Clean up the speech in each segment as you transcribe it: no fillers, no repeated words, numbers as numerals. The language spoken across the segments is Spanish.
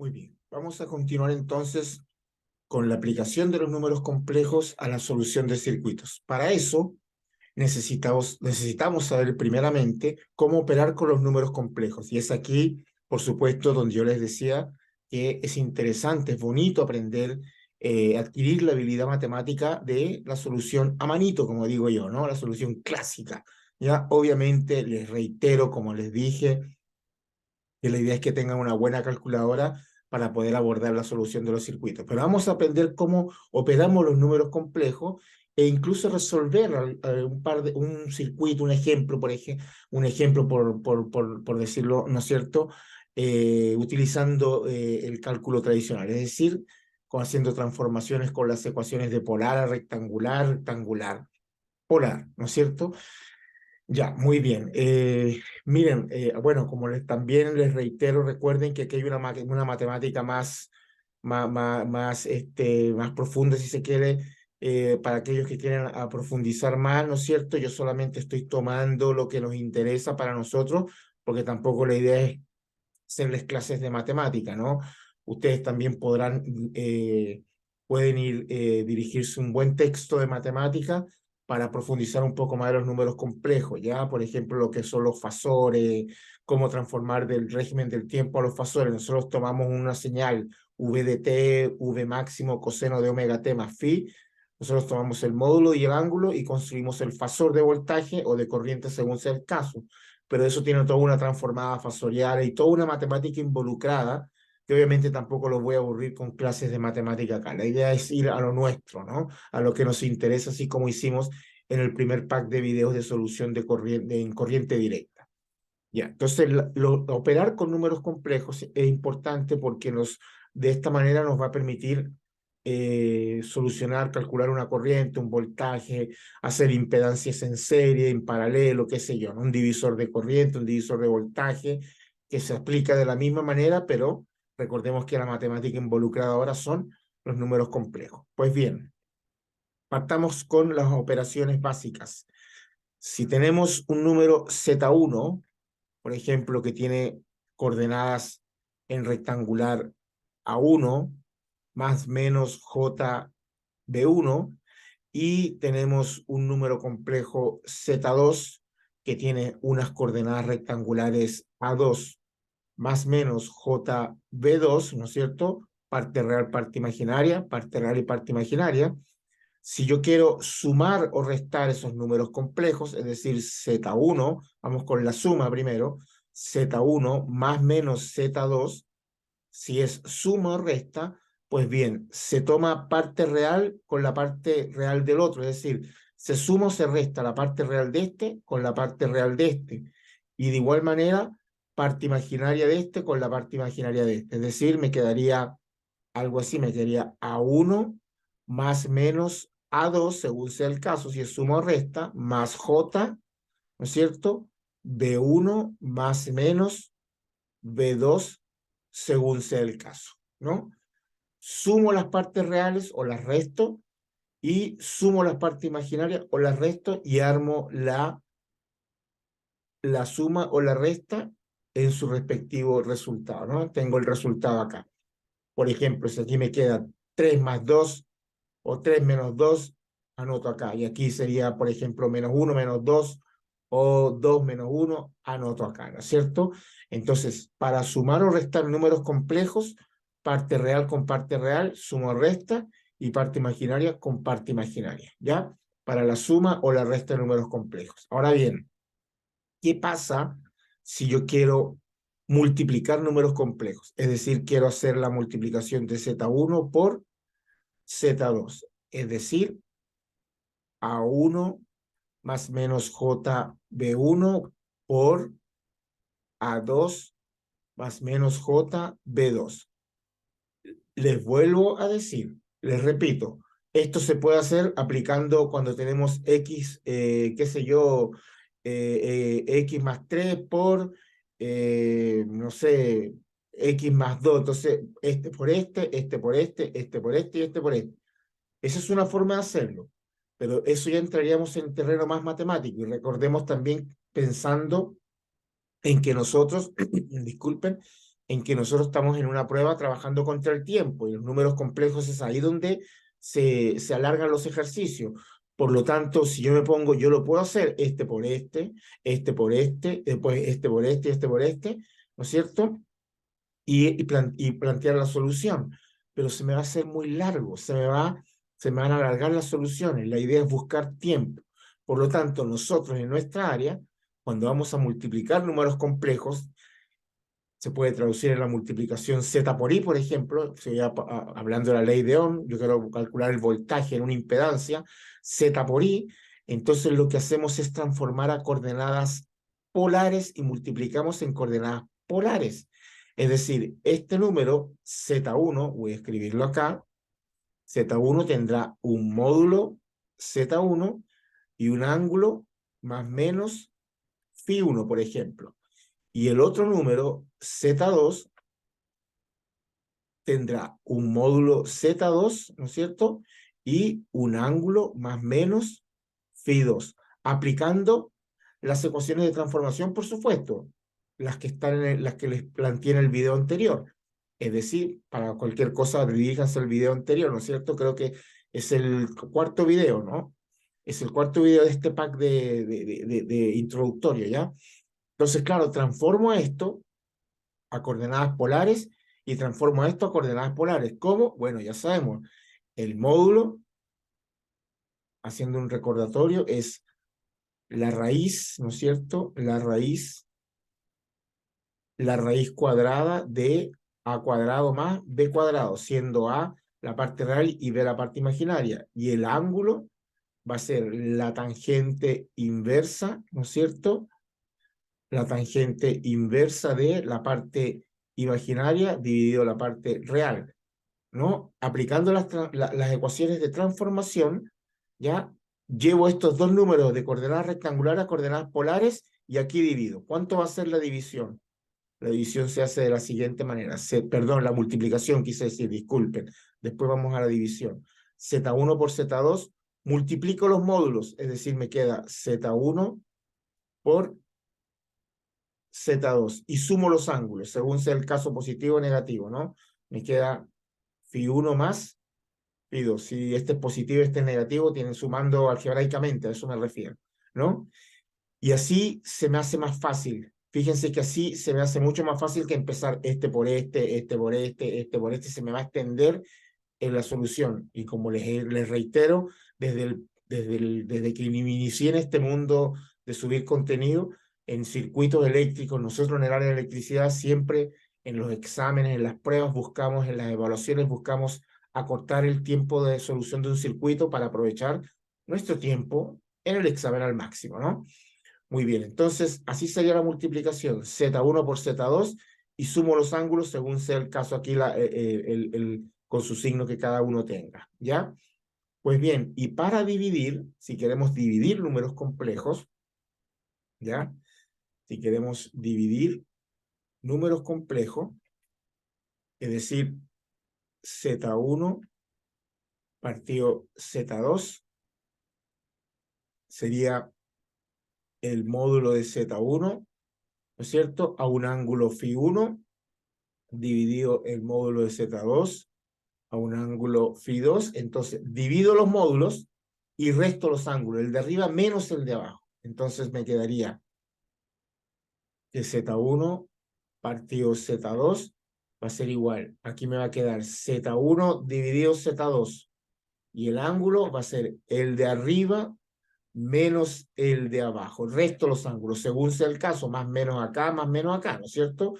Muy bien, vamos a continuar entonces con la aplicación de los números complejos a la solución de circuitos. Para eso necesitamos saber primeramente cómo operar con los números complejos. Y es aquí, por supuesto, donde yo les decía que es interesante, es bonito aprender, adquirir la habilidad matemática de la solución a manito, como digo yo, ¿no? La solución clásica. Ya, obviamente, les reitero, como les dije, que la idea es que tengan una buena calculadora para poder abordar la solución de los circuitos. Pero vamos a aprender cómo operamos los números complejos e incluso resolver un circuito, un ejemplo por decirlo, ¿no es cierto? Utilizando el cálculo tradicional, es decir, haciendo transformaciones con las ecuaciones de polar a rectangular, rectangular, polar, ¿no es cierto? Ya, muy bien. Miren, bueno, también les reitero, recuerden que aquí hay una matemática más profunda, si se quiere, para aquellos que quieren profundizar más, ¿no es cierto? Yo solamente estoy tomando lo que nos interesa para nosotros, porque tampoco la idea es hacerles clases de matemática, ¿no? Ustedes también pueden dirigirse un buen texto de matemática para profundizar un poco más en los números complejos, ¿ya? Por ejemplo, lo que son los fasores, cómo transformar del régimen del tiempo a los fasores. Nosotros tomamos una señal v de t, v máximo, coseno de omega t más phi. Nosotros tomamos el módulo y el ángulo y construimos el fasor de voltaje o de corriente según sea el caso, pero eso tiene toda una transformada fasorial y toda una matemática involucrada, que obviamente tampoco los voy a aburrir con clases de matemática acá. La idea es ir a lo nuestro, ¿no? A lo que nos interesa, así como hicimos en el primer pack de videos de solución de corriente, en corriente directa. Ya, entonces operar con números complejos es importante porque de esta manera nos va a permitir solucionar, calcular una corriente, un voltaje, hacer impedancias en serie, en paralelo, qué sé yo, ¿no? Un divisor de corriente, un divisor de voltaje, que se aplica de la misma manera, pero recordemos que la matemática involucrada ahora son los números complejos. Pues bien, partamos con las operaciones básicas. Si tenemos un número Z1, por ejemplo, que tiene coordenadas en rectangular A1 más menos J B1, y tenemos un número complejo Z2 que tiene unas coordenadas rectangulares A2 más menos J B2, ¿no es cierto? Parte real, parte imaginaria, parte real y parte imaginaria. Si yo quiero sumar o restar esos números complejos, es decir, Z1, vamos con la suma primero, Z1 más menos Z2, si es suma o resta, pues bien, se toma parte real con la parte real del otro, es decir, se suma o se resta la parte real de este con la parte real de este, y de igual manera, parte imaginaria de este con la parte imaginaria de este, es decir, me quedaría algo así, me quedaría A1 más menos A2, según sea el caso, si es suma o resta, más J, ¿no es cierto? B1 más menos B2, según sea el caso, ¿no? Sumo las partes reales o las resto, y sumo las partes imaginarias o las resto, y armo la suma o la resta en su respectivo resultado, ¿no? Tengo el resultado acá. Por ejemplo, si aquí me queda 3 más 2 o 3 menos 2, anoto acá. Y aquí sería, por ejemplo, menos 1 menos 2 o 2 menos 1, anoto acá, ¿no es cierto? Entonces, para sumar o restar números complejos, parte real con parte real, suma o resta, y parte imaginaria con parte imaginaria, ¿ya? Para la suma o la resta de números complejos. Ahora bien, ¿qué pasa si yo quiero multiplicar números complejos? Es decir, quiero hacer la multiplicación de Z1 por Z2, es decir, A1 más menos JB1 por A2 más menos JB2. Les vuelvo a decir, les repito, esto se puede hacer aplicando cuando tenemos X, qué sé yo, X más 3 por, no sé, X más 2. Entonces, este por este, este por este, este por este y este por este. Esa es una forma de hacerlo, pero eso ya entraríamos en terreno más matemático, y recordemos también pensando en que nosotros, disculpen, en que nosotros estamos en una prueba trabajando contra el tiempo, y los números complejos es ahí donde se alargan los ejercicios. Por lo tanto, si yo me pongo, yo lo puedo hacer este por este, después este por este y este por este, ¿no es cierto? Y plantear la solución. Pero se me va a hacer muy largo, se me van a alargar las soluciones. La idea es buscar tiempo. Por lo tanto, nosotros en nuestra área, cuando vamos a multiplicar números complejos, se puede traducir en la multiplicación Z por I, por ejemplo, hablando de la ley de Ohm, yo quiero calcular el voltaje en una impedancia, Z por I, entonces lo que hacemos es transformar a coordenadas polares y multiplicamos en coordenadas polares. Es decir, este número Z1, voy a escribirlo acá, Z1 tendrá un módulo Z1 y un ángulo más menos Φ1, por ejemplo. Y el otro número, Z2, tendrá un módulo Z2, ¿no es cierto? Y un ángulo más menos Φ2, aplicando las ecuaciones de transformación, por supuesto, las que las que les planteé en el video anterior. Es decir, para cualquier cosa, diríjanse al video anterior, ¿no es cierto? Creo que es el cuarto video, ¿no? Es el cuarto video de este pack de introductorio, ¿ya? Entonces, claro, transformo esto a coordenadas polares y transformo esto a coordenadas polares. ¿Cómo? Bueno, ya sabemos, el módulo, haciendo un recordatorio, es la raíz, ¿no es cierto? La raíz cuadrada de a cuadrado más b cuadrado, siendo a la parte real y b la parte imaginaria. Y el ángulo va a ser la tangente inversa, ¿no es cierto? La tangente inversa de la parte imaginaria dividido la parte real, ¿no? Aplicando las ecuaciones de transformación, ¿ya? Llevo estos dos números de coordenadas rectangulares a coordenadas polares y aquí divido. ¿Cuánto va a ser la división? La división se hace de la siguiente manera. Perdón, la multiplicación quise decir, disculpen. Después vamos a la división. Z1 por Z2, multiplico los módulos, es decir, me queda Z1 por Z2 y sumo los ángulos, según sea el caso positivo o negativo, ¿no? Me queda Φ1 más Φ2. Si este es positivo y este es negativo, tienen sumando algebraicamente, a eso me refiero, ¿no? Y así se me hace más fácil. Fíjense que así se me hace mucho más fácil que empezar este por este por este por este, se me va a extender en la solución. Y como les reitero, desde que me inicié en este mundo de subir contenido en circuitos eléctricos, nosotros en el área de electricidad siempre en los exámenes, en las pruebas buscamos, en las evaluaciones buscamos acortar el tiempo de solución de un circuito para aprovechar nuestro tiempo en el examen al máximo, ¿no? Muy bien, entonces así sería la multiplicación, Z1 por Z2, y sumo los ángulos según sea el caso aquí, con su signo que cada uno tenga, ¿ya? Pues bien, y para dividir, si queremos dividir números complejos, ¿ya? Si queremos dividir números complejos, es decir, Z1 partido Z2, sería el módulo de Z1, ¿no es cierto?, a un ángulo Φ1, dividido el módulo de Z2 a un ángulo Φ2, entonces divido los módulos y resto los ángulos, el de arriba menos el de abajo. Entonces me quedaría que Z1 partido Z2 va a ser igual. Aquí me va a quedar Z1 dividido Z2 y el ángulo va a ser el de arriba menos el de abajo. Resto los ángulos, según sea el caso, más menos acá, ¿no es cierto?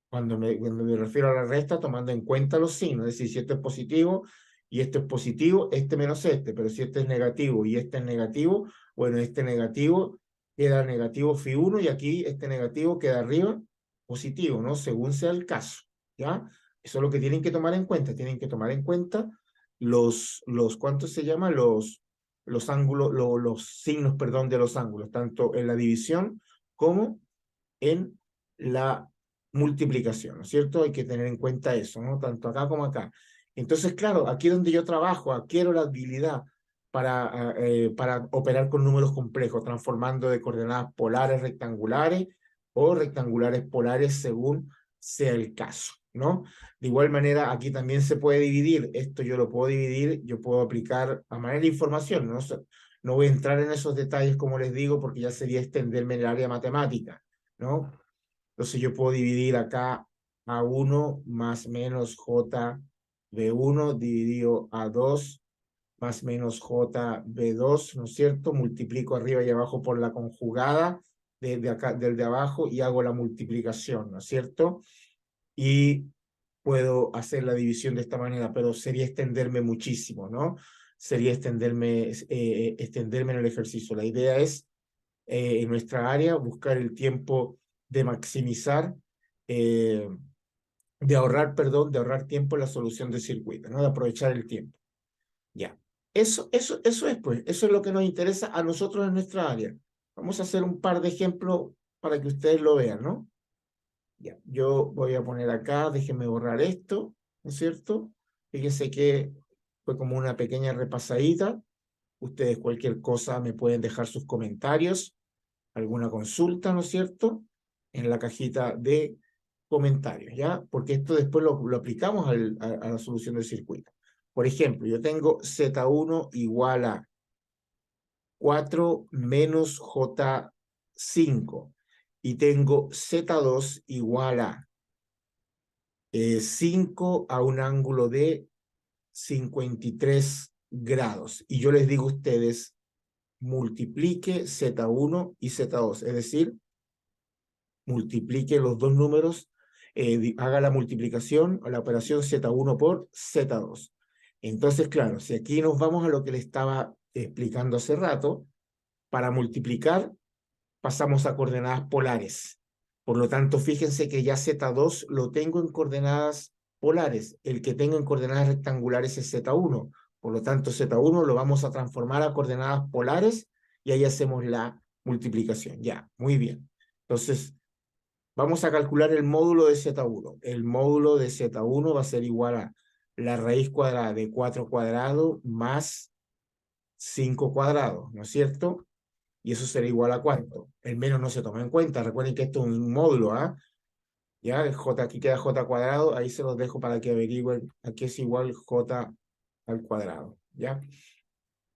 Cuando me refiero a la resta, tomando en cuenta los signos, es decir, si esto es positivo y esto es positivo, este menos este, pero si este es negativo y este es negativo, bueno, este negativo queda negativo Φ1 y aquí este negativo queda arriba positivo, ¿no? Según sea el caso, ¿ya? Eso es lo que tienen que tomar en cuenta ¿cuántos se llama? Los ángulos, los signos, perdón, de los ángulos, tanto en la división como en la multiplicación, ¿no es cierto? Hay que tener en cuenta eso, ¿no? Tanto acá como acá. Entonces, claro, aquí es donde yo trabajo, adquiero la habilidad para operar con números complejos, transformando de coordenadas polares rectangulares o rectangulares polares según sea el caso, ¿no? De igual manera, aquí también se puede dividir. Esto yo lo puedo dividir, yo puedo aplicar a manera de información, ¿no? No voy a entrar en esos detalles, como les digo, porque ya sería extenderme en el área matemática, ¿no? Entonces yo puedo dividir acá A1 más menos J B1 dividido A2 más menos JB2, ¿no es cierto? Multiplico arriba y abajo por la conjugada desde acá, del de abajo y hago la multiplicación, ¿no es cierto? Y puedo hacer la división de esta manera, pero sería extenderme muchísimo, ¿no? Sería extenderme en el ejercicio. La idea es, en nuestra área, buscar el tiempo de maximizar, eh, de ahorrar tiempo en la solución de circuito, ¿no? De aprovechar el tiempo. Ya. Eso es, pues, eso es lo que nos interesa a nosotros en nuestra área. Vamos a hacer un par de ejemplos para que ustedes lo vean, ¿no? Ya. Yo voy a poner acá, déjenme borrar esto, ¿no es cierto? Fíjense que fue como una pequeña repasadita. Ustedes cualquier cosa me pueden dejar sus comentarios, alguna consulta, ¿no es cierto? En la cajita de comentarios, ¿ya? Porque esto después lo aplicamos a la solución del circuito. Por ejemplo, yo tengo Z1 igual a 4 menos J5 y tengo Z2 igual a 5 a un ángulo de 53 grados. Y yo les digo a ustedes, multiplique Z1 y Z2, es decir, multiplique los dos números, haga la multiplicación o la operación Z1 por Z2. Entonces, claro, si aquí nos vamos a lo que le estaba explicando hace rato, para multiplicar pasamos a coordenadas polares. Por lo tanto, fíjense que ya Z2 lo tengo en coordenadas polares. El que tengo en coordenadas rectangulares es Z1. Por lo tanto, Z1 lo vamos a transformar a coordenadas polares y ahí hacemos la multiplicación. Ya, muy bien. Entonces, vamos a calcular el módulo de Z1. El módulo de Z1 va a ser igual a la raíz cuadrada de 4 cuadrados más 5 cuadrados, ¿no es cierto? Y eso será igual a ¿cuánto? El menos no se toma en cuenta. Recuerden que esto es un módulo, ¿ah? Ya, el J, aquí queda J cuadrado, ahí se los dejo para que averigüen. Aquí es igual J al cuadrado, ¿ya?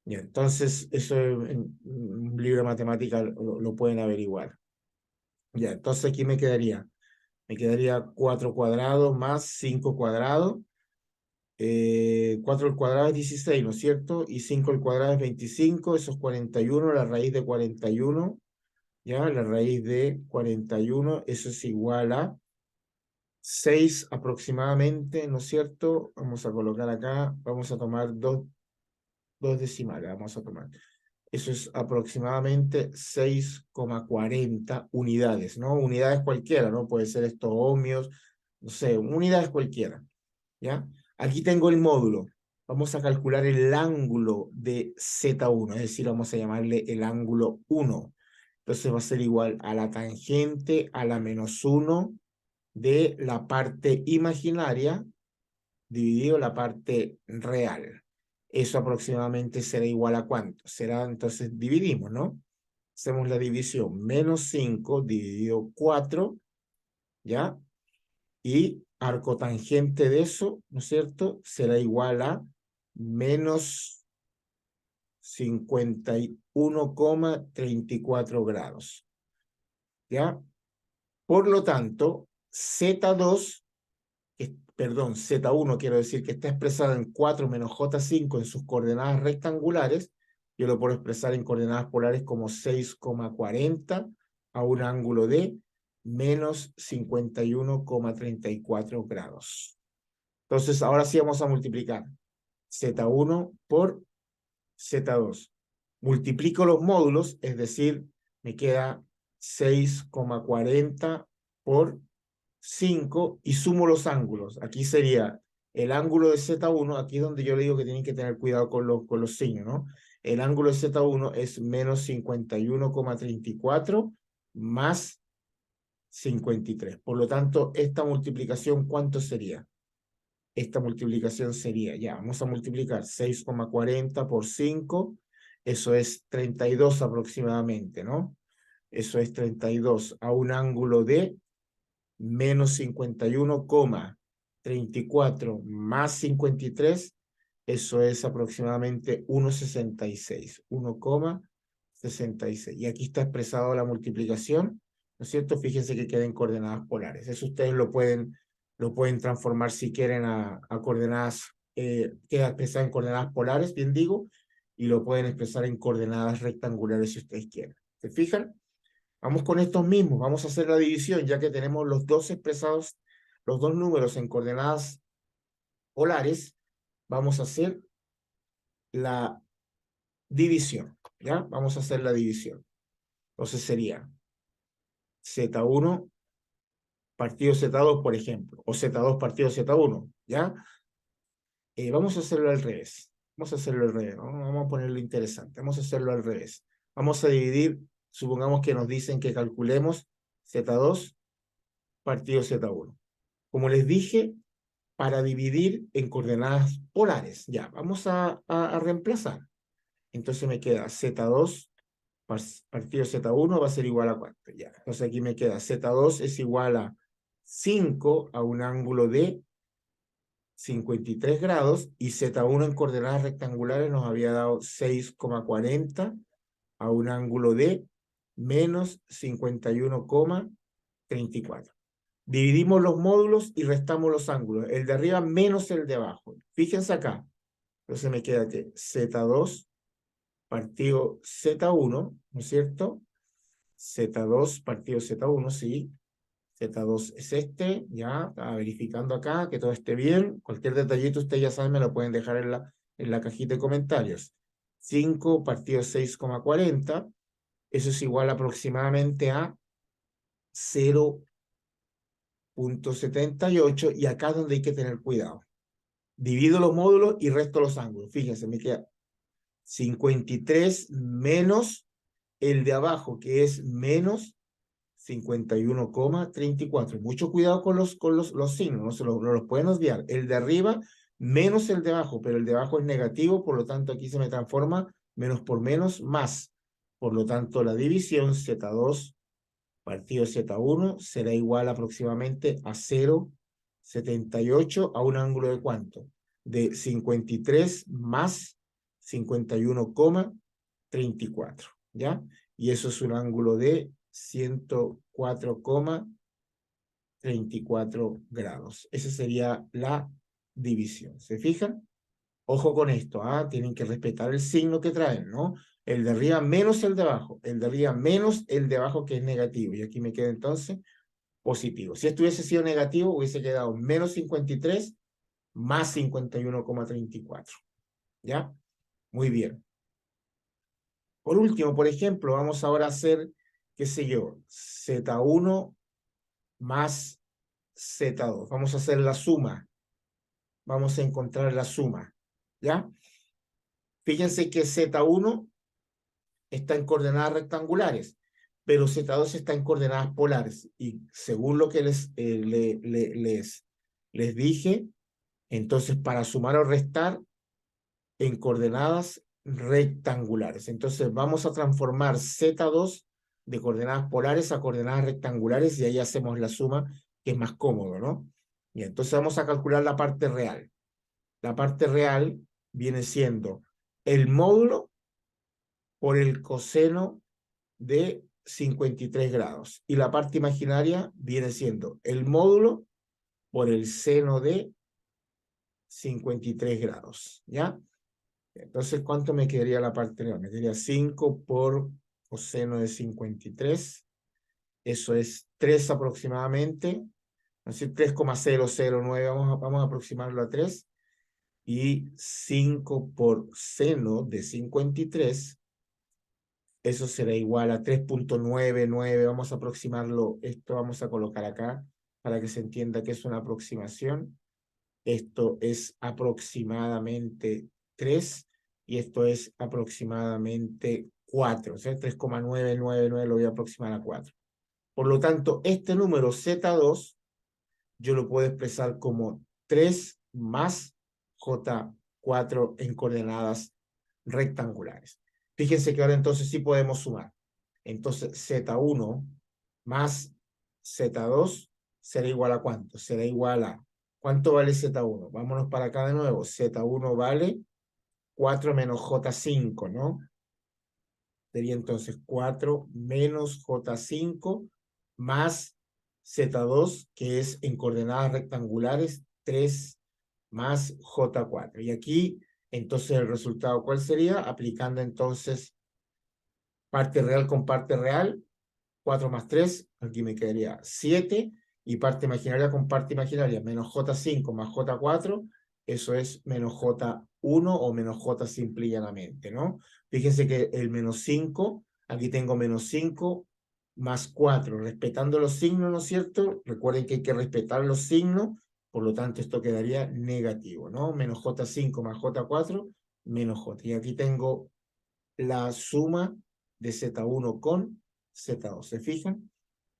Ya, entonces, eso en un libro de matemáticas lo pueden averiguar. Ya, entonces aquí me quedaría 4 cuadrados más 5 cuadrados. 4 al cuadrado es 16, ¿no es cierto? Y 5 al cuadrado es 25, eso es 41, la raíz de 41, ¿ya? La raíz de 41, eso es igual a 6 aproximadamente, ¿no es cierto? Vamos a colocar acá, vamos a tomar dos decimales, vamos a tomar. Eso es aproximadamente 6,40 unidades, ¿no? Unidades cualquiera, ¿no? Puede ser esto ohmios, no sé, unidades cualquiera, ¿ya? Aquí tengo el módulo. Vamos a calcular el ángulo de Z1, es decir, vamos a llamarle el ángulo 1. Entonces va a ser igual a la tangente a la menos 1 de la parte imaginaria dividido la parte real. Eso aproximadamente será igual a ¿cuánto? Será, entonces dividimos, ¿no? Hacemos la división, menos 5 dividido 4, ¿ya? Y arco tangente de eso, ¿no es cierto? Será igual a menos 51,34 grados, ¿ya? Por lo tanto, Z2, perdón, Z1 quiero decir que está expresada en 4 menos J5 en sus coordenadas rectangulares, yo lo puedo expresar en coordenadas polares como 6,40 a un ángulo de menos 51,34 grados. Entonces, ahora sí vamos a multiplicar Z1 por Z2. Multiplico los módulos, es decir, me queda 6,40 por 5 y sumo los ángulos. Aquí sería el ángulo de Z1, aquí es donde yo le digo que tienen que tener cuidado con los signos, ¿no? El ángulo de Z1 es menos 51,34 más 53. Por lo tanto, esta multiplicación, ¿cuánto sería? Esta multiplicación sería, ya, vamos a multiplicar 6,40 por 5, eso es 32 aproximadamente, ¿no? Eso es 32 a un ángulo de menos 51,34 más 53, eso es aproximadamente 1,66. 1,66. Y aquí está expresado la multiplicación, ¿no es cierto? Fíjense que queda en coordenadas polares. Eso ustedes lo pueden transformar si quieren a coordenadas, queda expresado en coordenadas polares, bien digo, y lo pueden expresar en coordenadas rectangulares si ustedes quieren. ¿Se fijan? Vamos con estos mismos, vamos a hacer la división, ya que tenemos los dos expresados, los dos números en coordenadas polares, vamos a hacer la división, ¿ya? Vamos a hacer la división. Entonces sería Z1 partido Z2, por ejemplo, o Z2 partido Z1, ¿ya? Vamos a hacerlo al revés. Vamos a hacerlo al revés, ¿no? Vamos a ponerlo interesante. Vamos a hacerlo al revés. Vamos a dividir, supongamos que nos dicen que calculemos Z2 partido Z1. Como les dije, para dividir en coordenadas polares. Ya, vamos a reemplazar. Entonces me queda Z2 partido Z1 va a ser igual a ¿cuánto? Ya, entonces aquí me queda Z2 es igual a 5 a un ángulo de 53 grados y Z1 en coordenadas rectangulares nos había dado 6,40 a un ángulo de menos 51,34. Dividimos los módulos y restamos los ángulos. El de arriba menos el de abajo. Fíjense acá. Entonces me queda que Z2 partido Z1, ¿no es cierto? Z2 partido Z1, sí. Z2 es este, ya, estaba verificando acá que todo esté bien. Cualquier detallito ustedes ya saben, me lo pueden dejar en la cajita de comentarios. 5 partido 6,40, eso es igual aproximadamente a 0,78 y acá es donde hay que tener cuidado. Divido los módulos y resto los ángulos. Fíjense, me queda 53 menos el de abajo, que es menos 51,34. Mucho cuidado con los signos, no los pueden obviar. El de arriba menos el de abajo, pero el de abajo es negativo, por lo tanto aquí se me transforma menos por menos más. Por lo tanto, la división Z2 partido Z1 será igual aproximadamente a 0,78 a un ángulo de ¿cuánto? De 53 más 51,34, ¿ya? Y eso es un ángulo de 104,34 grados. Esa sería la división. ¿Se fijan? Ojo con esto, ¿ah? Tienen que respetar el signo que traen, ¿no? El de arriba menos el de abajo, el de arriba menos el de abajo que es negativo. Y aquí me queda entonces positivo. Si esto hubiese sido negativo, hubiese quedado menos 53 más 51,34. ¿Ya? Muy bien. Por último, por ejemplo, vamos ahora a hacer, qué sé yo, Z1 más Z2. Vamos a hacer la suma. Vamos a encontrar la suma. ¿Ya? Fíjense que Z1 está en coordenadas rectangulares, pero Z2 está en coordenadas polares. Y según lo que les dije, entonces para sumar o restar en coordenadas rectangulares. Entonces vamos a transformar Z2 de coordenadas polares a coordenadas rectangulares y ahí hacemos la suma, que es más cómodo, ¿no? Y entonces vamos a calcular la parte real. La parte real viene siendo el módulo por el coseno de 53 grados. Y la parte imaginaria viene siendo el módulo por el seno de 53 grados, ¿ya? Entonces, ¿cuánto me quedaría la parte real? Me quedaría 5 por coseno de 53. Eso es 3 aproximadamente. Así 3,009, vamos a aproximarlo a 3. Y 5 por seno de 53, eso será igual a 3,99. Vamos a aproximarlo, esto vamos a colocar acá para que se entienda que es una aproximación. Esto es aproximadamente 3 y esto es aproximadamente 4. O sea, 3,999 lo voy a aproximar a 4. Por lo tanto, este número Z2 yo lo puedo expresar como 3 más J4 en coordenadas rectangulares. Fíjense que ahora entonces sí podemos sumar. Entonces Z1 más Z2 será igual a ¿cuánto? Será igual a, ¿cuánto vale Z1? Vámonos para acá de nuevo. Z1 vale 4 menos J5, ¿no? Sería entonces 4 menos J5 más Z2, que es en coordenadas rectangulares, 3 más J4. Y aquí, entonces, el resultado, ¿cuál sería? Aplicando entonces parte real con parte real, 4 más 3, aquí me quedaría 7, y parte imaginaria con parte imaginaria, menos J5 más J4, eso es menos J1 o menos J simple y llanamente, ¿no? Fíjense que el menos 5, aquí tengo menos 5 más 4, respetando los signos, ¿no es cierto? Recuerden que hay que respetar los signos, por lo tanto esto quedaría negativo, ¿no? Menos J5 más J4, menos J. Y aquí tengo la suma de Z1 con Z2. ¿Se fijan?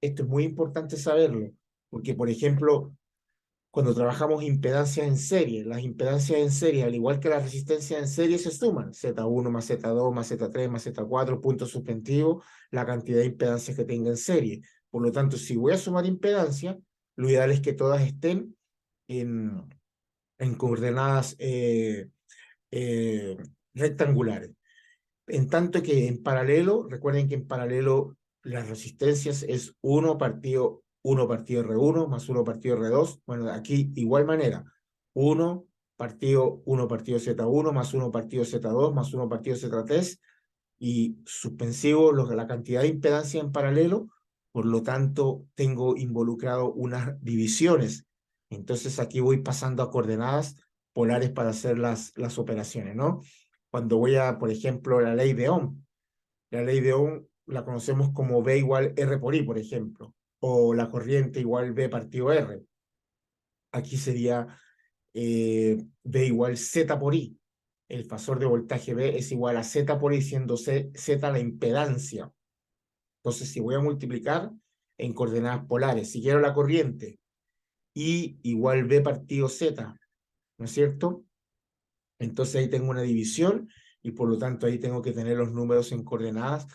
Esto es muy importante saberlo, porque, por ejemplo, cuando trabajamos impedancias en serie, las impedancias en serie, al igual que las resistencias en serie, se suman. Z1 más Z2 más Z3 más Z4, punto suspensivo, la cantidad de impedancias que tenga en serie. Por lo tanto, si voy a sumar impedancia, lo ideal es que todas estén en coordenadas rectangulares. En tanto que en paralelo, recuerden que en paralelo las resistencias es 1 partido R1 más 1 partido R2. Bueno, aquí igual manera, 1 partido Z1 más 1 partido Z2 más 1 partido Z3 y suspensivo la cantidad de impedancia en paralelo, por lo tanto tengo involucrado unas divisiones. Entonces aquí voy pasando a coordenadas polares para hacer las operaciones, ¿no? Cuando voy a, por ejemplo, la ley de Ohm. La ley de Ohm la conocemos como V igual R por I, por ejemplo, o la corriente igual V partido R. Aquí sería V igual Z por I. El fasor de voltaje V es igual a Z por I, siendo Z la impedancia. Entonces, si voy a multiplicar en coordenadas polares, si quiero la corriente, I igual V partido Z, ¿no es cierto? Entonces ahí tengo una división y por lo tanto ahí tengo que tener los números en coordenadas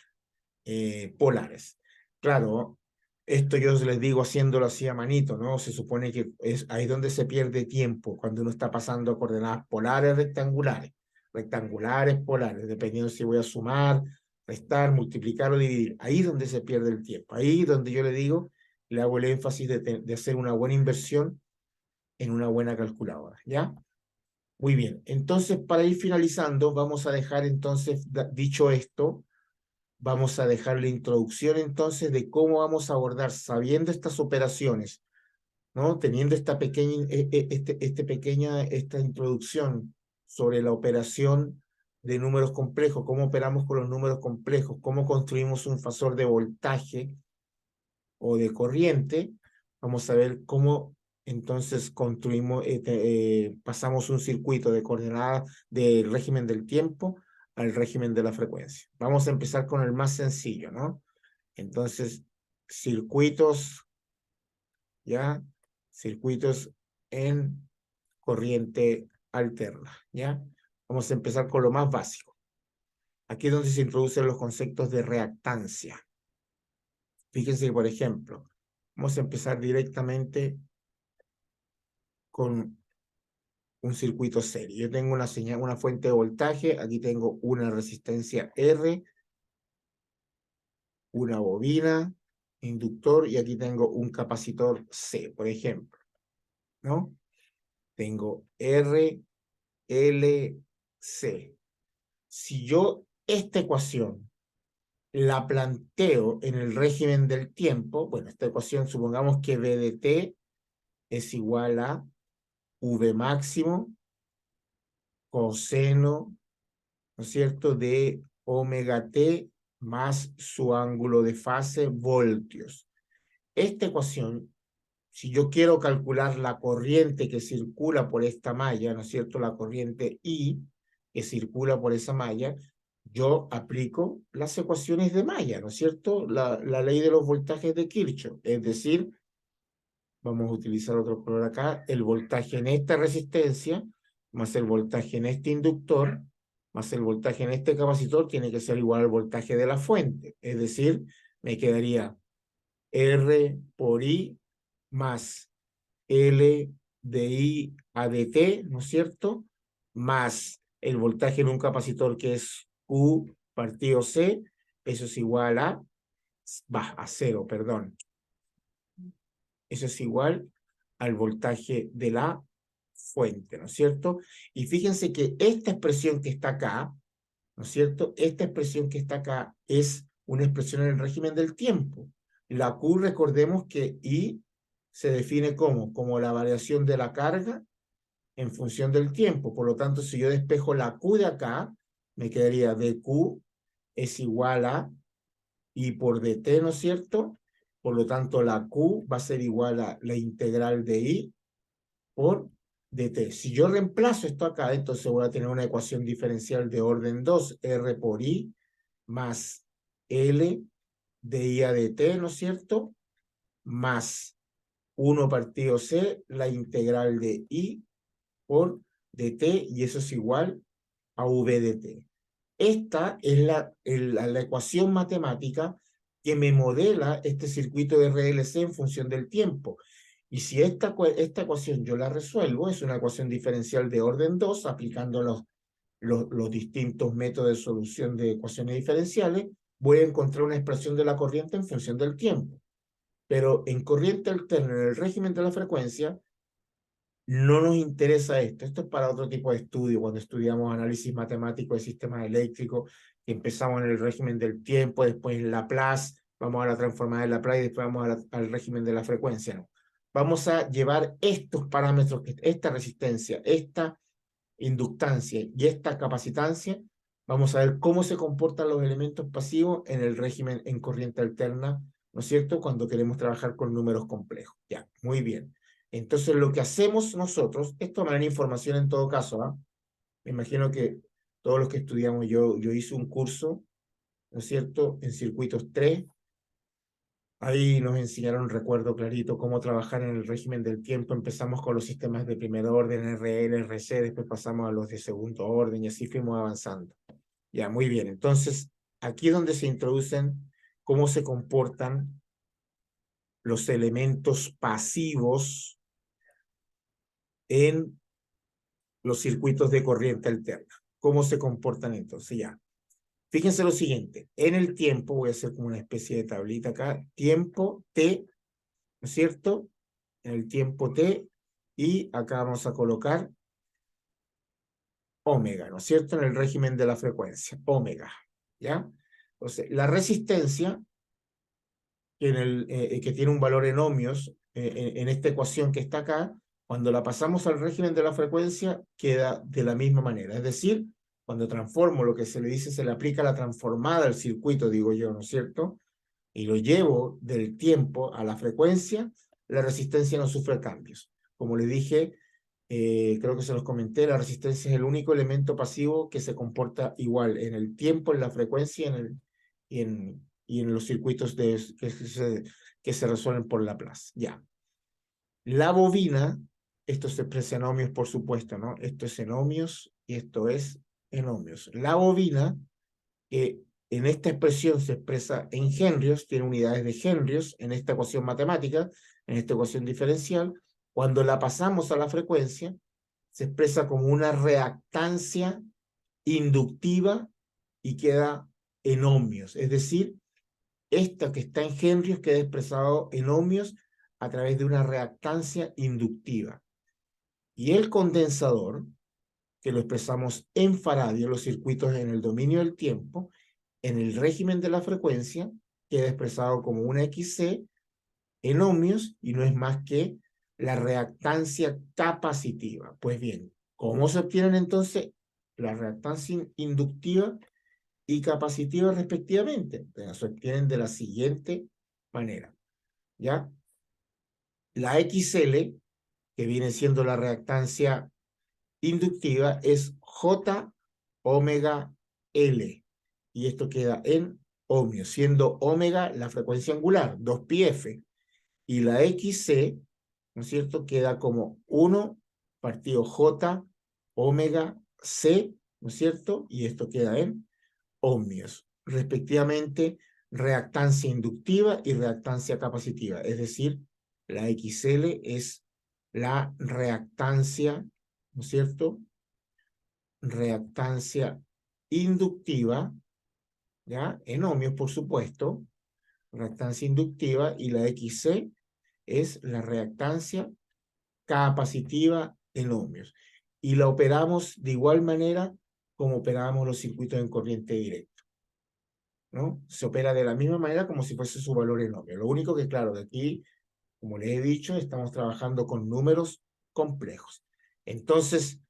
polares. Claro, esto yo les digo haciéndolo así a manito, ¿no? Se supone que es ahí donde se pierde tiempo, cuando uno está pasando a coordenadas polares, rectangulares, rectangulares, polares, dependiendo si voy a sumar, restar, multiplicar o dividir. Ahí es donde se pierde el tiempo. Ahí donde yo le digo, le hago el énfasis de hacer una buena inversión en una buena calculadora, ¿ya? Muy bien, entonces para ir finalizando, vamos a dejar entonces, dicho esto, vamos a dejar la introducción entonces de cómo vamos a abordar, sabiendo estas operaciones, ¿no? Teniendo esta pequeña, esta introducción sobre la operación de números complejos, cómo operamos con los números complejos, cómo construimos un fasor de voltaje o de corriente, vamos a ver cómo entonces construimos, pasamos un circuito de coordenadas del régimen del tiempo al régimen de la frecuencia. Vamos a empezar con el más sencillo, ¿no? Entonces, circuitos, ¿ya? Circuitos en corriente alterna, ¿ya? Vamos a empezar con lo más básico. Aquí es donde se introducen los conceptos de reactancia. Fíjense que, por ejemplo, vamos a empezar directamente con un circuito serie. Yo tengo una señal, una fuente de voltaje, aquí tengo una resistencia R, una bobina, inductor, y aquí tengo un capacitor C, por ejemplo, ¿no? Tengo R, L, C. Si yo esta ecuación la planteo en el régimen del tiempo, bueno, esta ecuación supongamos que V de T es igual a V máximo coseno, ¿no es cierto?, de omega t más su ángulo de fase, voltios. Esta ecuación, si yo quiero calcular la corriente que circula por esta malla, ¿no es cierto?, la corriente I que circula por esa malla, yo aplico las ecuaciones de malla, ¿no es cierto?, la ley de los voltajes de Kirchhoff, es decir, vamos a utilizar otro color acá, el voltaje en esta resistencia, más el voltaje en este inductor, más el voltaje en este capacitor, tiene que ser igual al voltaje de la fuente. Es decir, me quedaría R por I más L de I a dt, ¿no es cierto? Más el voltaje en un capacitor que es Q partido C, eso es igual a, a 0, perdón. Eso es igual al voltaje de la fuente, ¿no es cierto? Y fíjense que esta expresión que está acá, ¿no es cierto? Esta expresión que está acá es una expresión en el régimen del tiempo. La Q, recordemos que I se define como la variación de la carga en función del tiempo. Por lo tanto, si yo despejo la Q de acá, me quedaría dQ es igual a I por dt, ¿no es cierto? Por lo tanto, la Q va a ser igual a la integral de I por dt. Si yo reemplazo esto acá, entonces voy a tener una ecuación diferencial de orden 2, R por I más L de I a dt, ¿no es cierto? Más 1 partido C, la integral de I por dt, y eso es igual a V dt. Esta es la ecuación matemática que me modela este circuito de RLC en función del tiempo. Y si esta ecuación yo la resuelvo, es una ecuación diferencial de orden 2, aplicando los distintos métodos de solución de ecuaciones diferenciales, voy a encontrar una expresión de la corriente en función del tiempo. Pero en corriente alterna, en el régimen de la frecuencia, no nos interesa esto. Esto es para otro tipo de estudio, cuando estudiamos análisis matemático de sistemas eléctricos, empezamos en el régimen del tiempo, después en Laplace, vamos a la transformada de Laplace y después vamos al régimen de la frecuencia. No. Vamos a llevar estos parámetros, esta resistencia, esta inductancia y esta capacitancia, vamos a ver cómo se comportan los elementos pasivos en el régimen en corriente alterna, ¿no es cierto?, cuando queremos trabajar con números complejos. Ya, muy bien. Entonces, lo que hacemos nosotros, esto me da información en todo caso, ¿ah? Me imagino que todos los que estudiamos, yo hice un curso, ¿no es cierto?, en circuitos 3. Ahí nos enseñaron, recuerdo clarito, cómo trabajar en el régimen del tiempo. Empezamos con los sistemas de primer orden, RL, RC, después pasamos a los de segundo orden y así fuimos avanzando. Ya, muy bien. Entonces, aquí es donde se introducen cómo se comportan los elementos pasivos en los circuitos de corriente alterna. ¿Cómo se comportan entonces? Ya. Fíjense lo siguiente. En el tiempo, voy a hacer como una especie de tablita acá, tiempo T, ¿no es cierto?, en el tiempo t, y acá vamos a colocar omega, ¿no es cierto?, en el régimen de la frecuencia, omega, ¿ya? Entonces, la resistencia, que tiene un valor en ohmios, en esta ecuación que está acá, cuando la pasamos al régimen de la frecuencia, queda de la misma manera. Es decir, cuando transformo lo que se le dice, se le aplica la transformada al circuito, digo yo, ¿no es cierto?, y lo llevo del tiempo a la frecuencia, la resistencia no sufre cambios. Como le dije, creo que se los comenté, la resistencia es el único elemento pasivo que se comporta igual en el tiempo, en la frecuencia y en los circuitos que se resuelven por Laplace. Ya. La bobina, esto se expresa en ohmios, por supuesto, ¿no? Esto es en ohmios y esto es en ohmios. La bobina, que en esta expresión se expresa en henrios, tiene unidades de henrios en esta ecuación matemática, en esta ecuación diferencial. Cuando la pasamos a la frecuencia, se expresa como una reactancia inductiva y queda en ohmios. Es decir, esta que está en henrios queda expresado en ohmios a través de una reactancia inductiva. Y el condensador, que lo expresamos en faradio, los circuitos en el dominio del tiempo, en el régimen de la frecuencia, queda expresado como una XC en ohmios y no es más que la reactancia capacitiva. Pues bien, ¿cómo se obtienen entonces la reactancia inductiva y capacitiva respectivamente? Se obtienen de la siguiente manera, ¿ya? La XL, que viene siendo la reactancia inductiva, es J omega L. Y esto queda en ohmios, siendo omega la frecuencia angular, 2πf. Y la XC, ¿no es cierto?, queda como 1 partido J omega C, ¿no es cierto? Y esto queda en ohmios. Respectivamente, reactancia inductiva y reactancia capacitiva. Es decir, La XL es la reactancia, ¿no es cierto? Reactancia inductiva, ¿ya? En ohmios, por supuesto, reactancia inductiva, y la XC es la reactancia capacitiva en ohmios. Y la operamos de igual manera como operábamos los circuitos en corriente directa, ¿no? Se opera de la misma manera como si fuese su valor en ohmios. Lo único que, claro, de aquí, como les he dicho, estamos trabajando con números complejos. Entonces,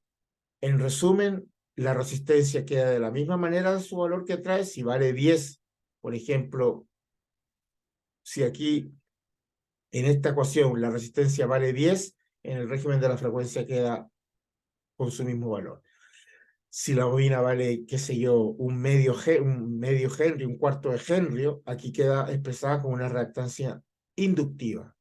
en resumen, la resistencia queda de la misma manera de su valor que trae. Si vale 10, por ejemplo, si aquí en esta ecuación la resistencia vale 10, en el régimen de la frecuencia queda con su mismo valor. Si la bobina vale, qué sé yo, un medio Henry, un cuarto de Henry, aquí queda expresada como una reactancia inductiva.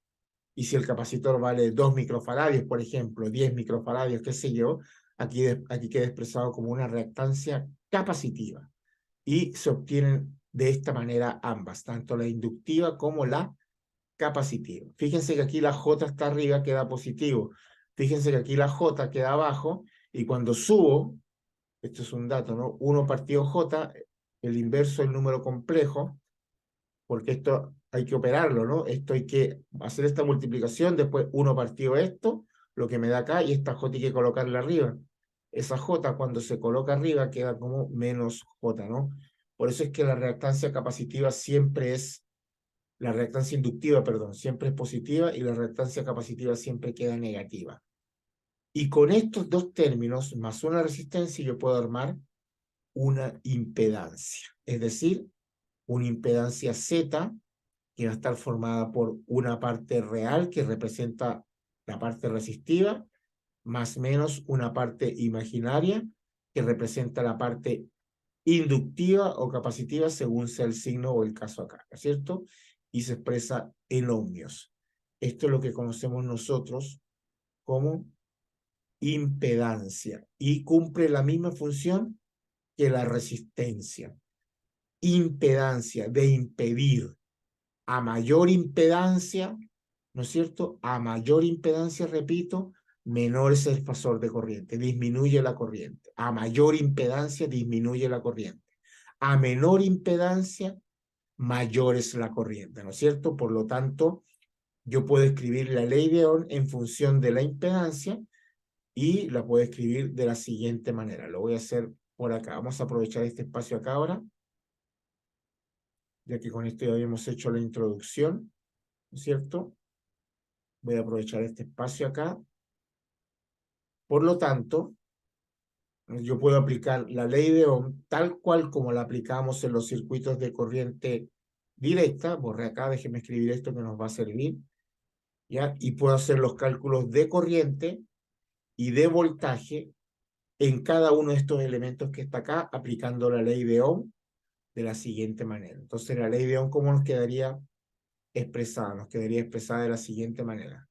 Y si el capacitor vale 2 microfaradios, por ejemplo, 10 microfaradios, qué sé yo, aquí queda expresado como una reactancia capacitiva. Y se obtienen de esta manera ambas, tanto la inductiva como la capacitiva. Fíjense que aquí la J está arriba, queda positivo. Fíjense que aquí la J queda abajo, y cuando subo, esto es un dato, ¿no? 1 partido J, el inverso del número complejo, porque esto hay que operarlo, ¿no? Esto hay que hacer esta multiplicación, después 1 partido esto, lo que me da acá, y esta J hay que colocarla arriba. Esa J cuando se coloca arriba queda como menos J, ¿no? Por eso es que la reactancia capacitiva siempre es, la reactancia inductiva, perdón, siempre es positiva, y la reactancia capacitiva siempre queda negativa. Y con estos dos términos, más una resistencia, yo puedo armar una impedancia, es decir, una impedancia Z que va a estar formada por una parte real que representa la parte resistiva, más menos una parte imaginaria que representa la parte inductiva o capacitiva según sea el signo o el caso acá, ¿no es cierto? Y se expresa en ohmios. Esto es lo que conocemos nosotros como impedancia y cumple la misma función que la resistencia. Impedancia, de impedir. A mayor impedancia, ¿no es cierto? A mayor impedancia, repito, menor es el fasor de corriente, disminuye la corriente. A mayor impedancia, disminuye la corriente. A menor impedancia, mayor es la corriente, ¿no es cierto? Por lo tanto, yo puedo escribir la ley de Ohm en función de la impedancia, y la puedo escribir de la siguiente manera. Lo voy a hacer por acá. Vamos a aprovechar este espacio acá ahora, ya que con esto ya habíamos hecho la introducción, ¿no es cierto? Voy a aprovechar este espacio acá. Por lo tanto, yo puedo aplicar la ley de Ohm tal cual como la aplicamos en los circuitos de corriente directa. Borré acá, déjeme escribir esto que nos va a servir, ¿ya? Y puedo hacer los cálculos de corriente y de voltaje en cada uno de estos elementos que está acá, aplicando la ley de Ohm de la siguiente manera. Entonces, la ley de Ohm, ¿cómo nos quedaría expresada? Nos quedaría expresada de la siguiente manera.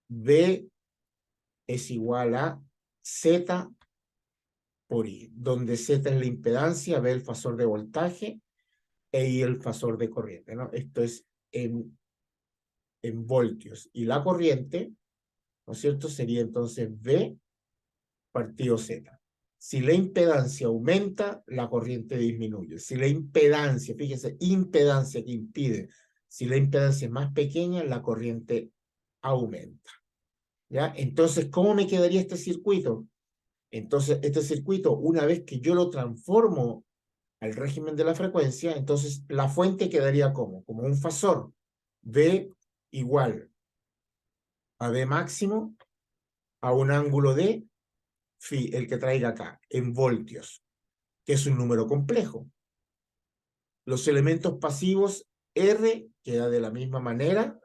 V es igual a Z por I, donde Z es la impedancia, V el fasor de voltaje, e I el fasor de corriente, ¿no? Esto es en voltios. Y la corriente, ¿no es cierto? Sería entonces V partido Z. Si la impedancia aumenta, la corriente disminuye. Si la impedancia, fíjese, impedancia que impide, si la impedancia es más pequeña, la corriente aumenta. ¿Ya? Entonces, ¿cómo me quedaría este circuito? Entonces, este circuito, una vez que yo lo transformo al régimen de la frecuencia, entonces la fuente quedaría como un fasor. V igual a V máximo a un ángulo de phi, el que traiga acá, en voltios, que es un número complejo. Los elementos pasivos, R queda de la misma manera,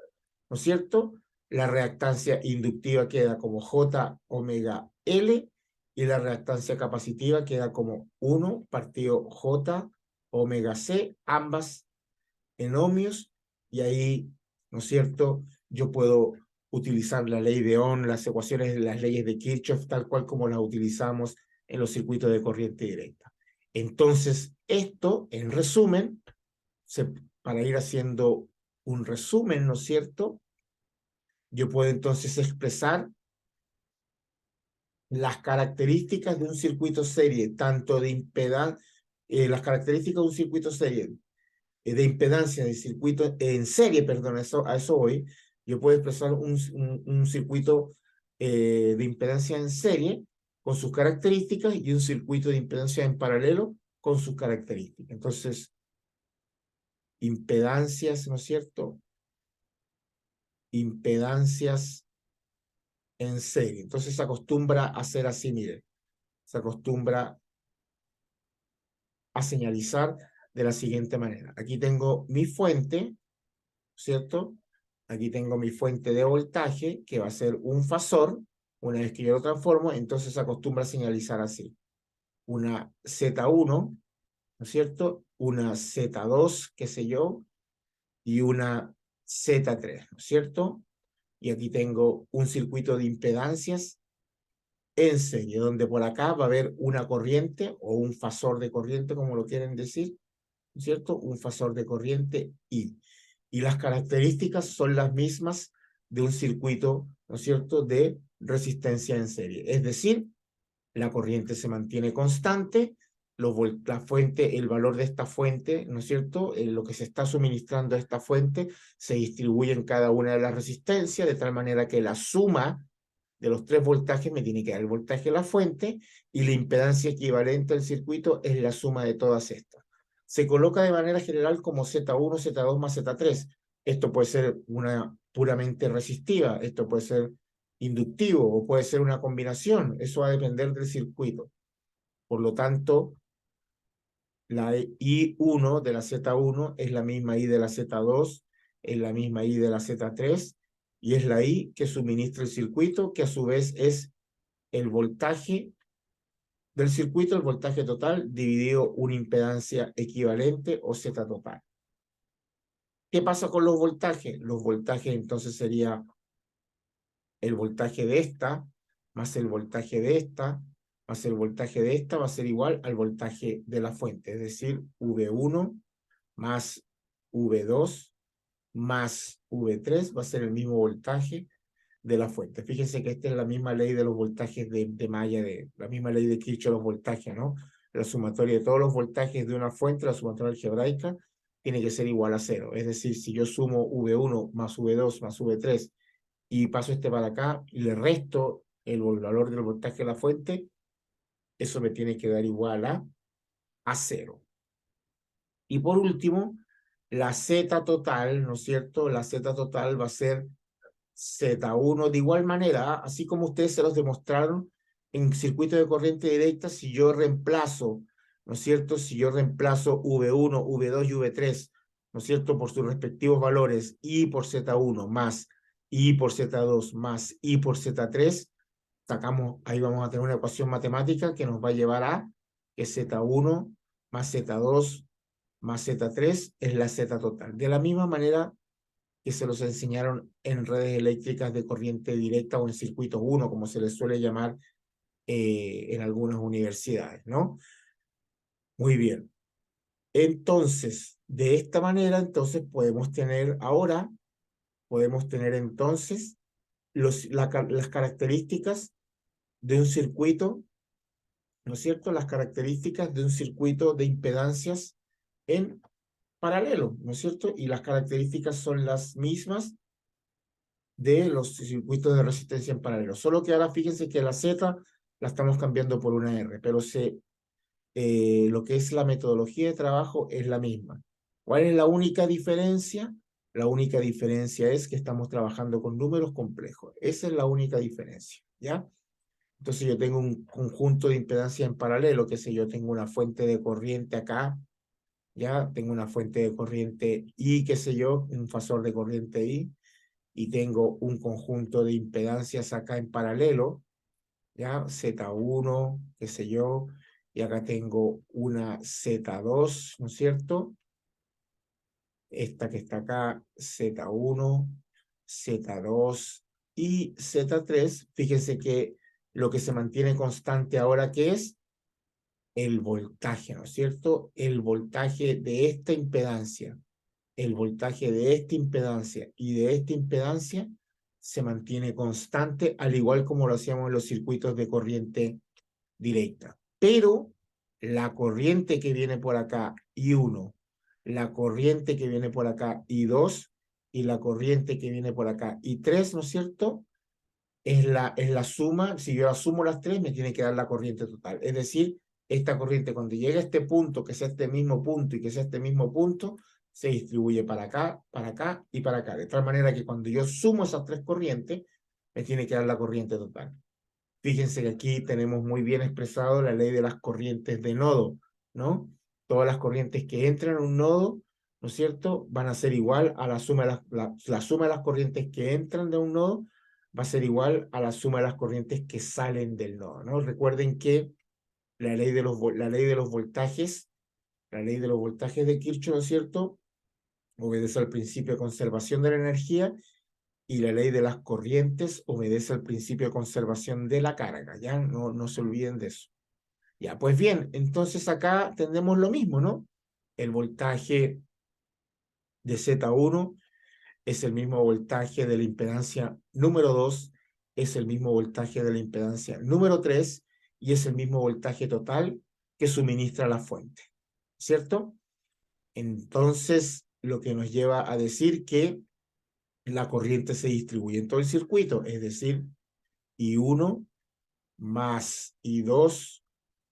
¿no es cierto? La reactancia inductiva queda como J omega L, y la reactancia capacitiva queda como 1 partido J omega C, ambas en ohmios, y ahí, ¿no es cierto?, yo puedo utilizar la ley de Ohm, las ecuaciones de las leyes de Kirchhoff, tal cual como las utilizamos en los circuitos de corriente directa. Entonces, esto, en resumen, para ir haciendo un resumen, ¿no es cierto?, yo puedo entonces expresar las características de un circuito serie, tanto de impedancia, las características de un circuito serie, de impedancia de circuito en serie, perdón, a eso voy. Yo puedo expresar un circuito de impedancia en serie con sus características y un circuito de impedancia en paralelo con sus características. Entonces, impedancias, ¿no es cierto? Impedancias en serie. Entonces se acostumbra a hacer así, mire, se acostumbra a señalizar de la siguiente manera. Aquí tengo mi fuente, ¿cierto? Aquí tengo mi fuente de voltaje, que va a ser un fasor. Una vez que yo lo transformo, entonces se acostumbra a señalizar así. Una Z1, ¿no es cierto? Una Z2, qué sé yo, y una Z3, ¿no es cierto? Y aquí tengo un circuito de impedancias en serie, donde por acá va a haber una corriente o un fasor de corriente, como lo quieren decir, ¿no es cierto? Un fasor de corriente I. Y las características son las mismas de un circuito, ¿no es cierto?, de resistencia en serie. Es decir, la corriente se mantiene constante, la fuente, el valor de esta fuente, ¿no es cierto?, lo que se está suministrando a esta fuente se distribuye en cada una de las resistencias, de tal manera que la suma de los tres voltajes me tiene que dar el voltaje de la fuente y la impedancia equivalente al circuito es la suma de todas estas. Se coloca de manera general como Z1, Z2 más Z3. Esto puede ser una puramente resistiva, esto puede ser inductivo o puede ser una combinación. Eso va a depender del circuito. Por lo tanto, la I1 de la Z1 es la misma I de la Z2, es la misma I de la Z3 y es la I que suministra el circuito, que a su vez es el voltaje del circuito, el voltaje total, dividido una impedancia equivalente o Z total. ¿Qué pasa con los voltajes? Los voltajes entonces sería el voltaje de esta, más el voltaje de esta, más el voltaje de esta, va a ser igual al voltaje de la fuente, es decir, V1 más V2 más V3 va a ser el mismo voltaje de la fuente. Fíjense que esta es la misma ley de los voltajes de Maya, la misma ley de Kirchhoff de los voltajes, ¿no? La sumatoria de todos los voltajes de una fuente, la sumatoria algebraica, tiene que ser igual a cero. Es decir, si yo sumo V1 más V2 más V3 y paso este para acá y le resto el valor del voltaje de la fuente, eso me tiene que dar igual a cero. Y por último, la Z total, ¿no es cierto? La Z total va a ser Z1 de igual manera, así como ustedes se los demostraron en circuito de corriente directa, si yo reemplazo, ¿no es cierto? Si yo reemplazo V1, V2 y V3, ¿no es cierto? Por sus respectivos valores, I por Z1 más I por Z2 más I por Z3, sacamos, ahí vamos a tener una ecuación matemática que nos va a llevar a que Z1 más Z2 más Z3 es la Z total. De la misma manera que se los enseñaron en redes eléctricas de corriente directa o en circuito 1, como se les suele llamar en algunas universidades, ¿no? Muy bien. Entonces, de esta manera, entonces podemos tener ahora, podemos tener entonces las características de un circuito, ¿no es cierto? Las características de un circuito de impedancias en paralelo, ¿no es cierto? Y las características son las mismas de los circuitos de resistencia en paralelo. Solo que ahora fíjense que la Z la estamos cambiando por una R, pero lo que es la metodología de trabajo es la misma. ¿Cuál es la única diferencia? La única diferencia es que estamos trabajando con números complejos. Esa es la única diferencia, ¿ya? Entonces yo tengo un conjunto de impedancia en paralelo, que sé yo, tengo una fuente de corriente acá, ya tengo una fuente de corriente I, qué sé yo, un fasor de corriente I, y tengo un conjunto de impedancias acá en paralelo, ya, Z1, qué sé yo, y acá tengo una Z2, ¿no es cierto? Esta que está acá, Z1, Z2 y Z3. Fíjense que lo que se mantiene constante ahora, ¿qué es? El voltaje, ¿no es cierto? El voltaje de esta impedancia, el voltaje de esta impedancia y de esta impedancia se mantiene constante, al igual como lo hacíamos en los circuitos de corriente directa. Pero la corriente que viene por acá, I1, la corriente que viene por acá, I2, y la corriente que viene por acá, I3, ¿no es cierto? Es la suma, si yo sumo las tres, me tiene que dar la corriente total. Es decir, esta corriente cuando llega a este punto, que sea este mismo punto y que sea este mismo punto, se distribuye para acá y para acá. De tal manera que cuando yo sumo esas tres corrientes, me tiene que dar la corriente total. Fíjense que aquí tenemos muy bien expresado la ley de las corrientes de nodo, ¿no? Todas las corrientes que entran en un nodo, ¿no es cierto?, van a ser igual a la suma de la suma de las corrientes que entran de un nodo va a ser igual a la suma de las corrientes que salen del nodo, ¿no? Recuerden que la ley de los voltajes, la ley de los voltajes de Kirchhoff, ¿no es cierto?, obedece al principio de conservación de la energía, y la ley de las corrientes obedece al principio de conservación de la carga, ¿ya? No se olviden de eso. Ya, pues bien, entonces acá tenemos lo mismo, ¿no? El voltaje de Z1 es el mismo voltaje de la impedancia número 2, es el mismo voltaje de la impedancia número 3 y es el mismo voltaje total que suministra la fuente, ¿cierto? Entonces, lo que nos lleva a decir que la corriente se distribuye en todo el circuito, es decir, I1 más I2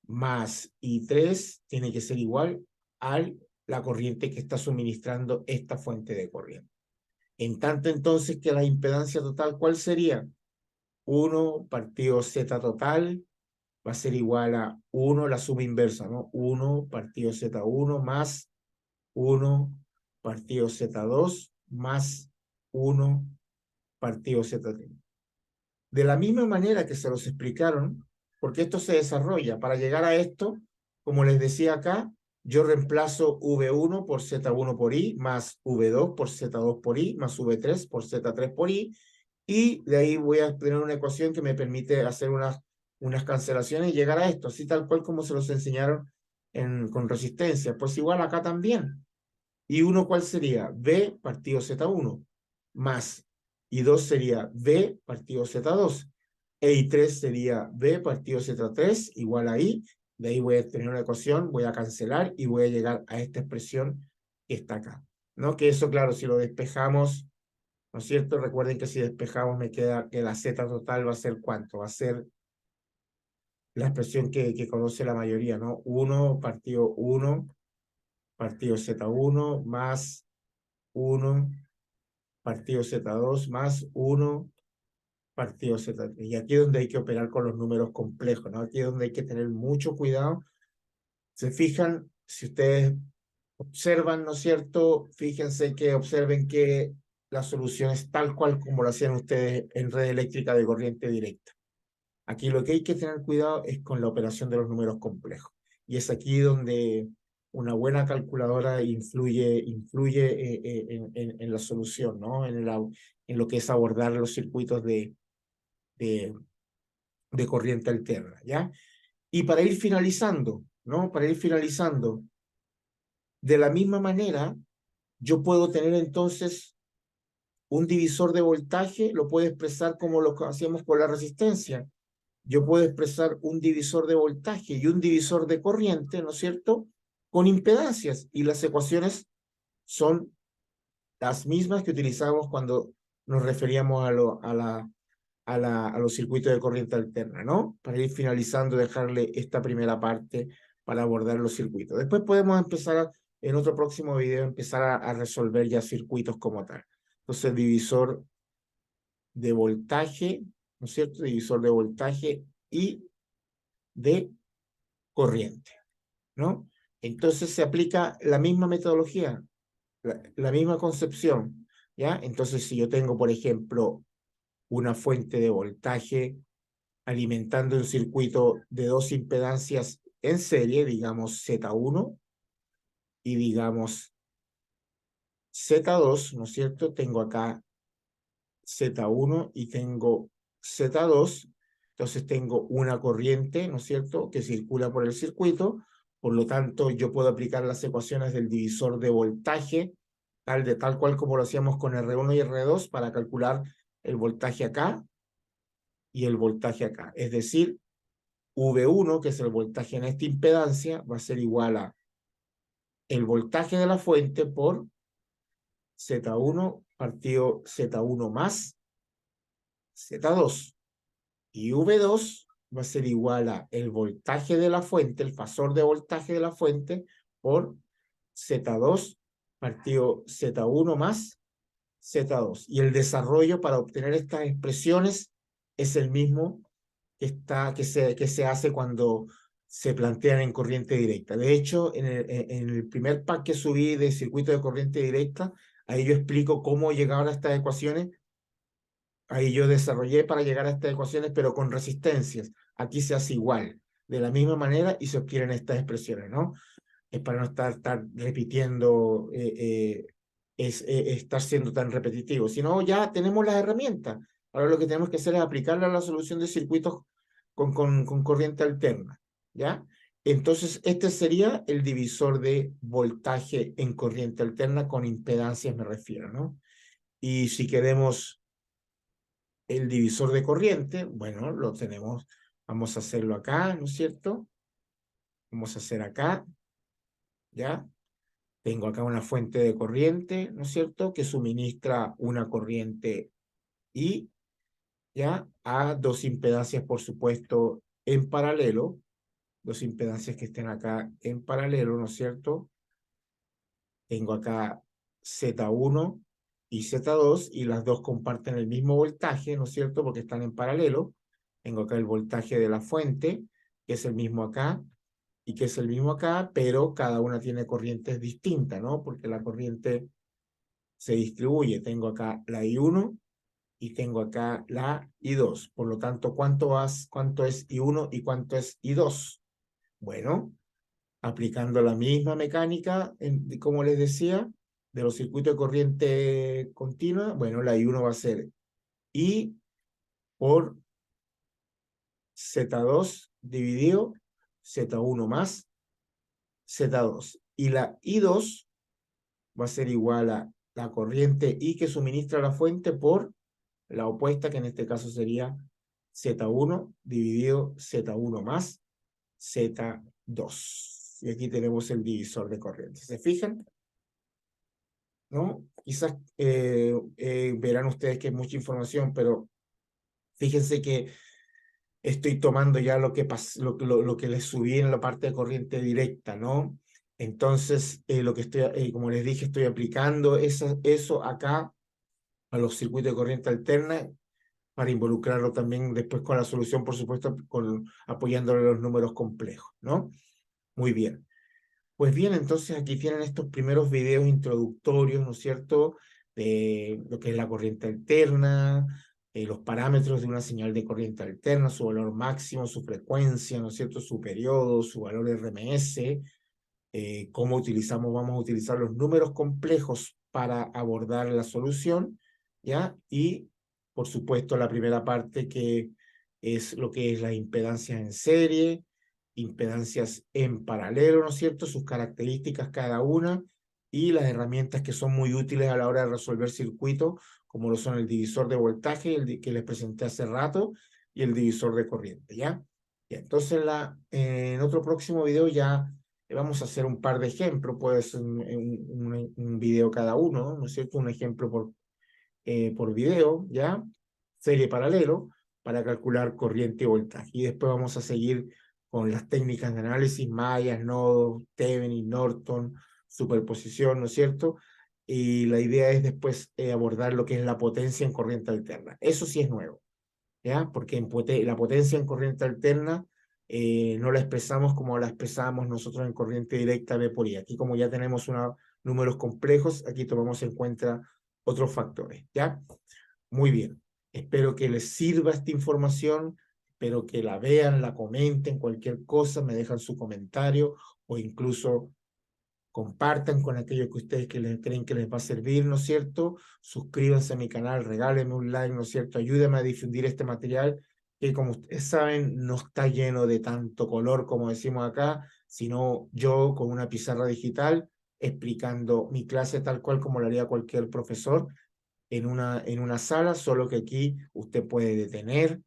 más I3 tiene que ser igual a la corriente que está suministrando esta fuente de corriente. En tanto entonces que la impedancia total, ¿cuál sería? 1 partido Z total va a ser igual a 1, la suma inversa, ¿no? 1 partido Z1 más 1 partido Z2 más 1 partido Z3. De la misma manera que se los explicaron, porque esto se desarrolla. Para llegar a esto, como les decía acá, yo reemplazo V1 por Z1 por I, más V2 por Z2 por I, más V3 por Z3 por I, y de ahí voy a tener una ecuación que me permite hacer unas cancelaciones y llegar a esto, así tal cual como se los enseñaron con resistencia. Pues igual acá también. ¿Y uno cuál sería? V partido Z1 más I2 sería V partido Z2 e I3 sería V partido Z3 igual a I. De ahí voy a tener una ecuación, voy a cancelar y voy a llegar a esta expresión que está acá, ¿no? Que eso, claro, si lo despejamos, ¿no es cierto? Recuerden que si despejamos me queda que la Z total va a ser ¿cuánto? Va a ser la expresión que conoce la mayoría, ¿no? 1 partido Z1 más 1 partido Z2 más 1 partido Z3. Y aquí es donde hay que operar con los números complejos, ¿no? Aquí es donde hay que tener mucho cuidado. Se fijan, si ustedes observan, ¿no es cierto? Fíjense que observen que la solución es tal cual como lo hacían ustedes en red eléctrica de corriente directa. Aquí lo que hay que tener cuidado es con la operación de los números complejos. Y es aquí donde una buena calculadora influye en la solución, ¿no? En lo que es abordar los circuitos de, de corriente alterna, ¿ya? Y para ir finalizando, ¿no? Para ir finalizando, de la misma manera, yo puedo tener entonces un divisor de voltaje, lo puedo expresar como lo que hacíamos con la resistencia. Yo puedo expresar un divisor de voltaje y un divisor de corriente, ¿no es cierto?, con impedancias, y las ecuaciones son las mismas que utilizamos cuando nos referíamos a los circuitos de corriente alterna, ¿no? Para ir finalizando, dejarle esta primera parte para abordar los circuitos. Después podemos empezar, en otro próximo video, empezar a resolver ya circuitos como tal. Entonces, divisor de voltaje, ¿no es cierto? Divisor de voltaje y de corriente, ¿no? Entonces se aplica la misma metodología, la misma concepción, ¿ya? Entonces, si yo tengo, por ejemplo, una fuente de voltaje alimentando un circuito de dos impedancias en serie, digamos Z1 y digamos Z2, ¿no es cierto? Tengo acá Z1 y tengo Z2, entonces tengo una corriente, ¿no es cierto?, que circula por el circuito, por lo tanto yo puedo aplicar las ecuaciones del divisor de voltaje, tal cual como lo hacíamos con R1 y R2 para calcular el voltaje acá y el voltaje acá. Es decir, V1, que es el voltaje en esta impedancia, va a ser igual a el voltaje de la fuente por Z1 partido Z1 más Z2. Y V2 va a ser igual a el voltaje de la fuente, el fasor de voltaje de la fuente, por Z2 partido Z1 más Z2. Y el desarrollo para obtener estas expresiones es el mismo que se hace cuando se plantean en corriente directa. De hecho, en el primer pack que subí de circuito de corriente directa, ahí yo explico cómo llegar a estas ecuaciones. Ahí yo desarrollé para llegar a estas ecuaciones, pero con resistencias. Aquí se hace igual, de la misma manera, y se obtienen estas expresiones, ¿no? Es para no estar repitiendo, estar siendo tan repetitivo, sino ya tenemos las herramientas. Ahora lo que tenemos que hacer es aplicarla a la solución de circuitos con corriente alterna, ¿ya? Entonces, este sería el divisor de voltaje en corriente alterna con impedancias, me refiero, ¿no? Y si queremos el divisor de corriente, bueno, lo tenemos, vamos a hacerlo acá, ¿no es cierto? Vamos a hacer acá, ¿ya? Tengo acá una fuente de corriente, ¿no es cierto?, que suministra una corriente I, ¿ya?, a dos impedancias, por supuesto, en paralelo, dos impedancias que estén acá en paralelo, ¿no es cierto? Tengo acá Z1 y Z2, y las dos comparten el mismo voltaje, ¿no es cierto?, porque están en paralelo. Tengo acá el voltaje de la fuente, que es el mismo acá, y que es el mismo acá, pero cada una tiene corrientes distintas, ¿no? Porque la corriente se distribuye. Tengo acá la I1 y tengo acá la I2. Por lo tanto, ¿cuánto es I1 y cuánto es I2? Bueno, aplicando la misma mecánica, como les decía, de los circuitos de corriente continua, bueno, la I1 va a ser I por Z2 dividido Z1 más Z2. Y la I2 va a ser igual a la corriente I que suministra la fuente por la opuesta, que en este caso sería Z1 dividido Z1 más Z2. Y aquí tenemos el divisor de corriente. ¿Se fijan? ¿No? Quizás verán ustedes que es mucha información, pero fíjense que estoy tomando ya lo que les subí en la parte de corriente directa, ¿no? Entonces, lo que estoy, como les dije, estoy aplicando eso acá a los circuitos de corriente alterna para involucrarlo también después con la solución, por supuesto, apoyándole los números complejos, ¿no? Muy bien. Pues bien, entonces aquí tienen estos primeros videos introductorios, ¿no es cierto?, de lo que es la corriente alterna, los parámetros de una señal de corriente alterna, su valor máximo, su frecuencia, ¿no es cierto?, su periodo, su valor RMS, cómo vamos a utilizar los números complejos para abordar la solución, ¿ya? Y, por supuesto, la primera parte, que es lo que es las impedancias en serie, impedancias en paralelo, ¿no es cierto?, sus características cada una, y las herramientas que son muy útiles a la hora de resolver circuitos, como lo son el divisor de voltaje, que les presenté hace rato, y el divisor de corriente, ¿ya? Entonces, en otro próximo video ya vamos a hacer un par de ejemplos, puede ser un video cada uno, ¿no es cierto? Un ejemplo por video, ¿ya? Serie paralelo, para calcular corriente y voltaje. Y después vamos a seguir con las técnicas de análisis, mallas, nodos, Thevenin, Norton, superposición, ¿no es cierto? Y la idea es después abordar lo que es la potencia en corriente alterna. Eso sí es nuevo, ¿ya? Porque la potencia en corriente alterna no la expresamos como la expresamos nosotros en corriente directa V por I. Aquí, como ya tenemos números complejos, aquí tomamos en cuenta otros factores, ¿ya? Muy bien. Espero que les sirva esta información, espero que la vean, la comenten, cualquier cosa, me dejan su comentario, o incluso compartan con aquellos que ustedes creen que les va a servir, ¿no es cierto? Suscríbanse a mi canal, regálenme un like, ¿no es cierto? Ayúdenme a difundir este material, que, como ustedes saben, no está lleno de tanto color como decimos acá, sino yo con una pizarra digital explicando mi clase tal cual como lo haría cualquier profesor, en una sala, solo que aquí usted puede detener,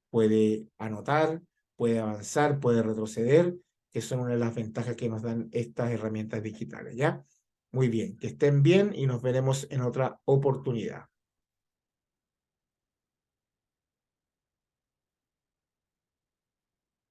puede anotar, puede avanzar, puede retroceder, que son una de las ventajas que nos dan estas herramientas digitales, ¿ya? Muy bien, que estén bien y nos veremos en otra oportunidad.